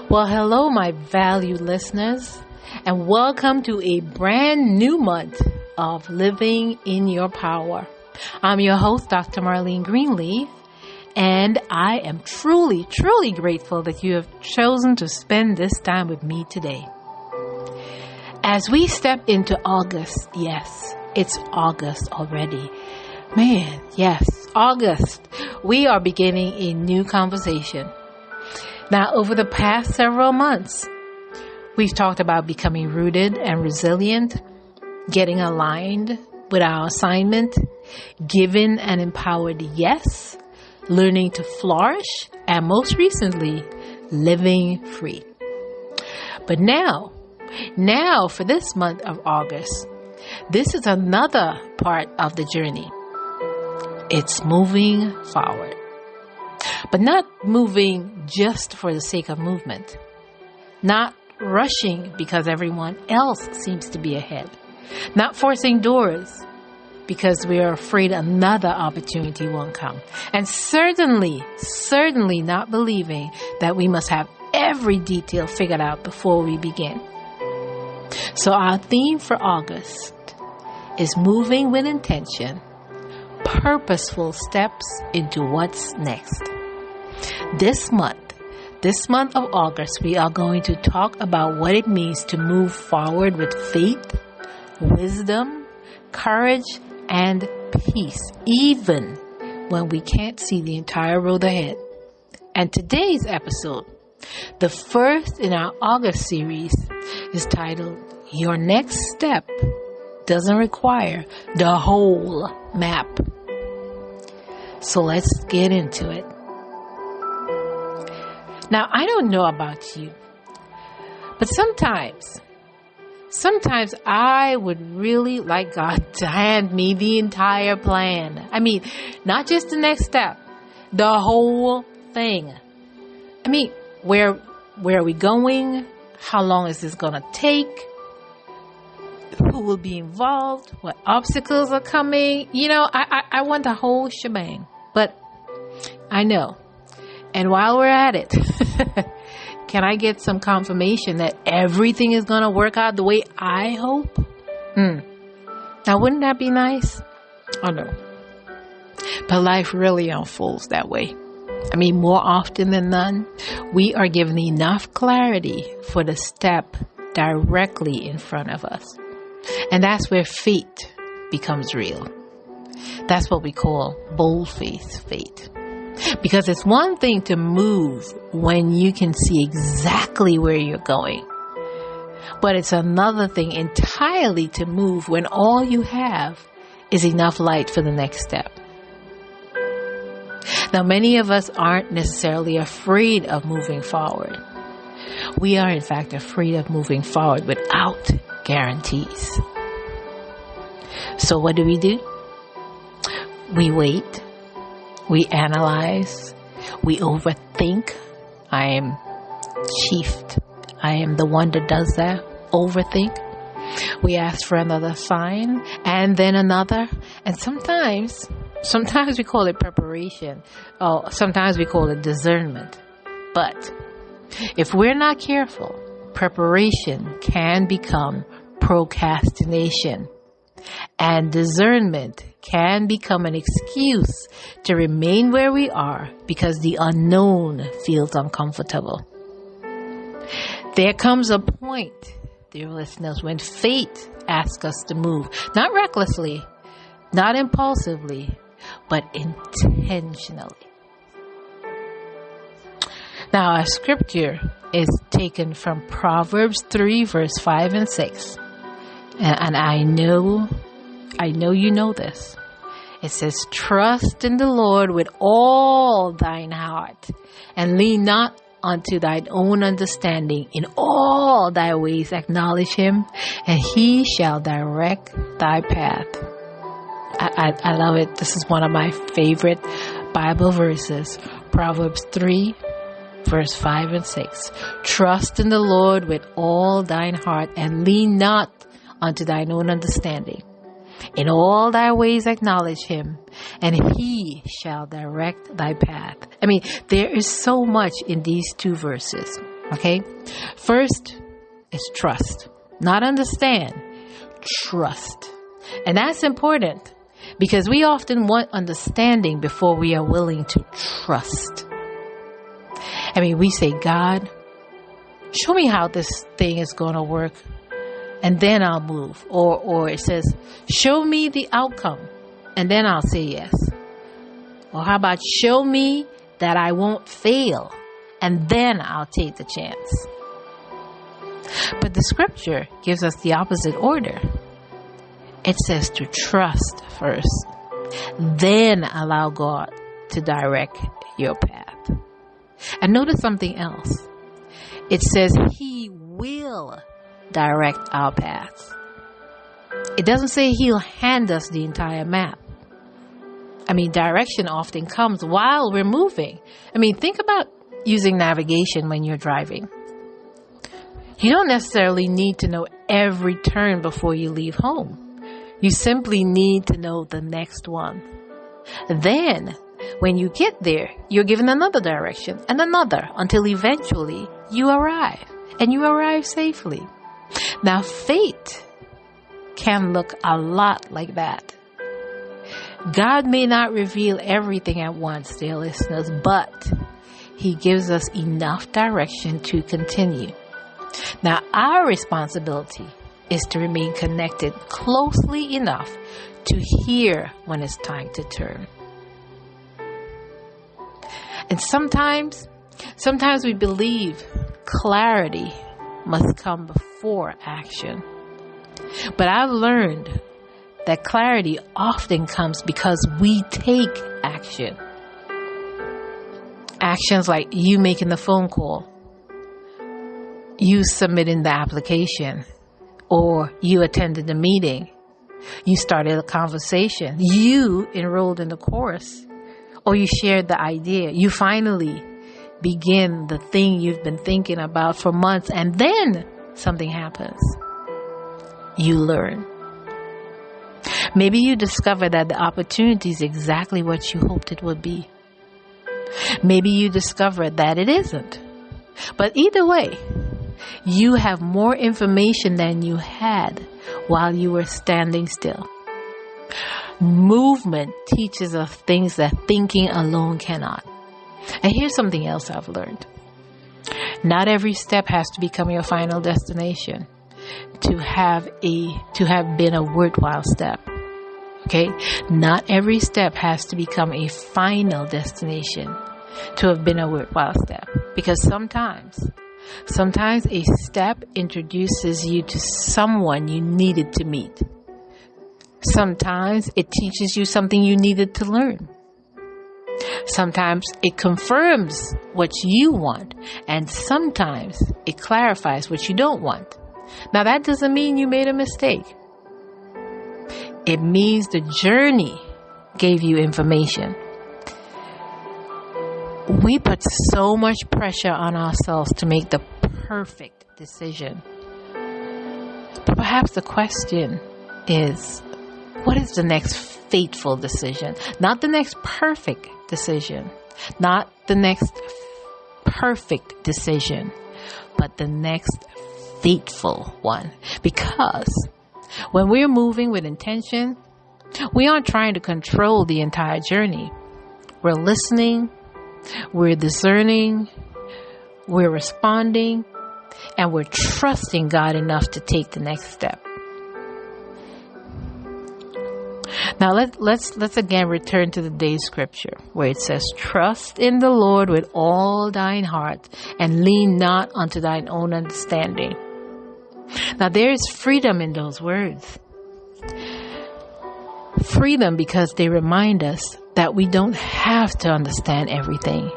Well, hello, my valued listeners, and welcome to a brand new month of Living in Your Power. I'm your host, Dr. Marlene Greenleaf, and I am truly grateful that you have chosen to spend this time with me today. As we step into August, yes, it's August already. Man, yes, August. We are beginning a new conversation. Now, over the past several months, we've talked about becoming rooted and resilient, getting aligned with our assignment, given and empowered yes, learning to flourish, and most recently, living free. But now for this month of August, this is another part of the journey. It's moving forward. But not moving just for the sake of movement. Not rushing because everyone else seems to be ahead. Not forcing doors because we are afraid another opportunity won't come. And certainly not believing that we must have every detail figured out before we begin. So our theme for August is moving with intention, purposeful steps into what's next. This month of August, we are going to talk about what it means to move forward with faith, wisdom, courage, and peace, even when we can't see the entire road ahead. And today's episode, the first in our August series, is titled, Your Next Step Doesn't Require the Whole Map. So let's get into it. Now, I don't know about you, but sometimes I would really like God to hand me the entire plan. I mean, not just the next step, the whole thing. I mean, where are we going? How long is this going to take? Who will be involved? What obstacles are coming? You know, I want the whole shebang, but I know. And while we're at it, can I get some confirmation that everything is going to work out the way I hope? Now, wouldn't that be nice? Oh, no. But life really unfolds that way. I mean, more often than none, we are given enough clarity for the step directly in front of us. And that's where faith becomes real. That's what we call bold faith. Because it's one thing to move when you can see exactly where you're going. But it's another thing entirely to move when all you have is enough light for the next step. Now, many of us aren't necessarily afraid of moving forward. We are, in fact, afraid of moving forward without guarantees. So what do? We wait. We analyze, we overthink. I am the one that does that, overthink. We ask for another sign and then another. And sometimes we call it preparation. Or sometimes we call it discernment. But if we're not careful, preparation can become procrastination. And discernment can become an excuse to remain where we are because the unknown feels uncomfortable. There comes a point, dear listeners, when fate asks us to move, not recklessly, not impulsively, but intentionally. Now, our scripture is taken from Proverbs 3, verse 5 and 6. And I know you know this. It says, trust in the Lord with all thine heart, and lean not unto thine own understanding. In all thy ways acknowledge him, and he shall direct thy path. I love it. This is one of my favorite Bible verses. Proverbs 3, verse 5 and 6. Trust in the Lord with all thine heart, and lean not unto thine own understanding. In all thy ways acknowledge him, and he shall direct thy path. I mean, there is so much in these two verses. Okay? First is trust. Not understand. Trust. And that's important because we often want understanding before we are willing to trust. I mean, we say, God, show me how this thing is going to work, and then I'll move. Or it says, show me the outcome, and then I'll say yes. Or how about show me that I won't fail, and then I'll take the chance. But the scripture gives us the opposite order. It says to trust first, then allow God to direct your path. And notice something else. It says He will direct our paths. It doesn't say He'll hand us the entire map. I mean, direction often comes while we're moving. I mean, think about using navigation when you're driving. You don't necessarily need to know every turn before you leave home. You simply need to know the next one. Then, when you get there, you're given another direction and another until eventually you arrive, and you arrive safely. Now, fate can look a lot like that. God may not reveal everything at once, dear listeners, but He gives us enough direction to continue. Now, our responsibility is to remain connected closely enough to hear when it's time to turn. And sometimes we believe clarity must come before action. But I've learned that clarity often comes because we take action. Actions like you making the phone call, you submitting the application, or you attended the meeting, you started a conversation, you enrolled in the course, or you shared the idea. You finally begin the thing you've been thinking about for months, and then something happens. You learn. Maybe you discover that the opportunity is exactly what you hoped it would be. Maybe you discover that it isn't. But either way, you have more information than you had while you were standing still. Movement teaches us things that thinking alone cannot. And here's something else I've learned. Not every step has to become your final destination to have been a worthwhile step. Okay? Not every step has to become a final destination to have been a worthwhile step. Because sometimes a step introduces you to someone you needed to meet. Sometimes it teaches you something you needed to learn. Sometimes it confirms what you want, and sometimes it clarifies what you don't want. Now, that doesn't mean you made a mistake. It means the journey gave you information. We put so much pressure on ourselves to make the perfect decision. But perhaps the question is, what is the next fateful decision? Not the next perfect decision. Not the next perfect decision, but the next fateful one. Because when we're moving with intention, we aren't trying to control the entire journey. We're listening, we're discerning, we're responding, and we're trusting God enough to take the next step. Now let's again return to the day's scripture where it says, trust in the Lord with all thine heart and lean not unto thine own understanding. Now there is freedom in those words. Freedom because they remind us that we don't have to understand everything.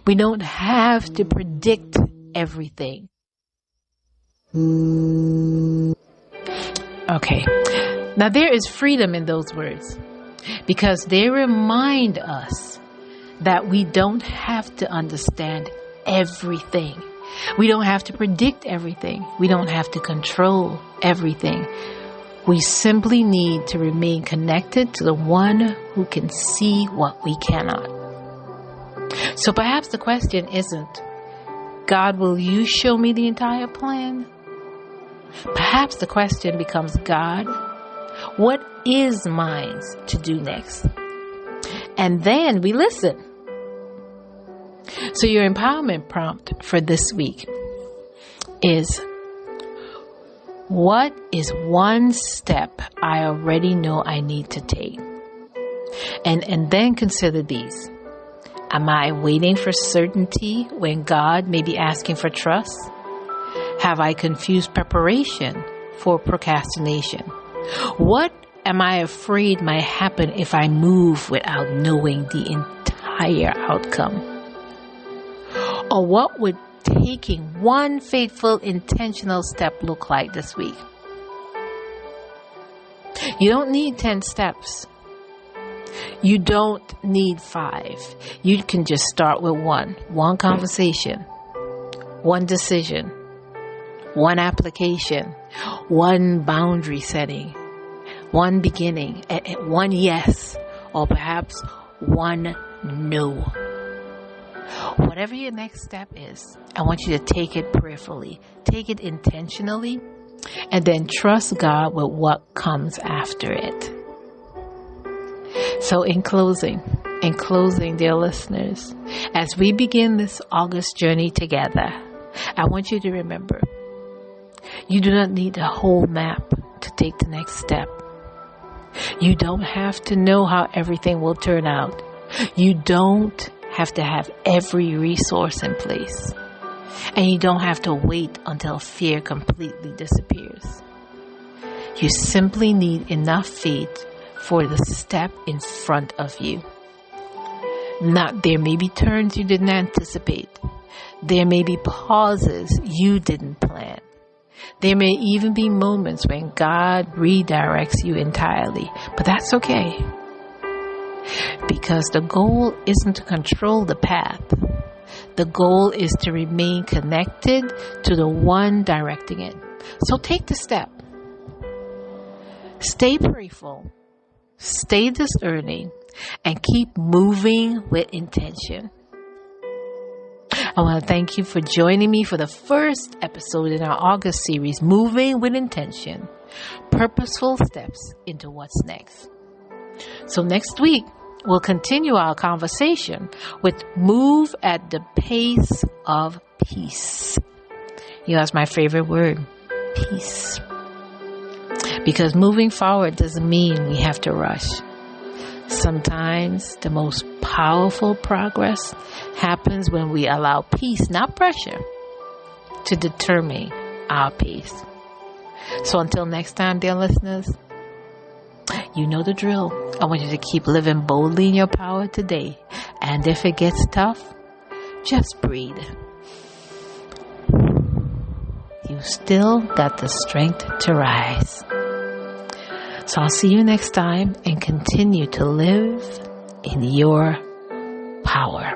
We don't have to predict everything. Okay. Now there is freedom in those words because they remind us that we don't have to understand everything. We don't have to predict everything. We don't have to control everything. We simply need to remain connected to the one who can see what we cannot. So perhaps the question isn't, God, will you show me the entire plan? Perhaps the question becomes, God, what is mine to do next? And then we listen. So your empowerment prompt for this week is, what is one step I already know I need to take? And then consider these. Am I waiting for certainty when God may be asking for trust? Have I confused preparation for procrastination? What am I afraid might happen if I move without knowing the entire outcome? Or what would taking one faithful, intentional step look like this week? You don't need 10 steps. You don't need 5. You can just start with one conversation, one decision, one application, one boundary setting, one beginning, one yes, or perhaps one no. Whatever your next step is, I want you to take it prayerfully, take it intentionally, and then trust God with what comes after it. So in closing, dear listeners, as we begin this August journey together, I want you to remember, you do not need a whole map to take the next step. You don't have to know how everything will turn out. You don't have to have every resource in place. And you don't have to wait until fear completely disappears. You simply need enough faith for the step in front of you. There may be turns you didn't anticipate. There may be pauses you didn't plan. There may even be moments when God redirects you entirely, but that's okay. Because the goal isn't to control the path. The goal is to remain connected to the one directing it. So take the step. Stay prayerful. Stay discerning. And keep moving with intention. I want to thank you for joining me for the first episode in our August series, Moving with Intention, Purposeful Steps into What's Next. So next week, we'll continue our conversation with Move at the Pace of Peace. You know, that's my favorite word, peace. Because moving forward doesn't mean we have to rush. Sometimes the most powerful progress happens when we allow peace, not pressure, to determine our pace. So until next time, dear listeners, you know the drill. I want you to keep living boldly in your power today. And if it gets tough, just breathe. You still got the strength to rise. So I'll see you next time and continue to live in your power.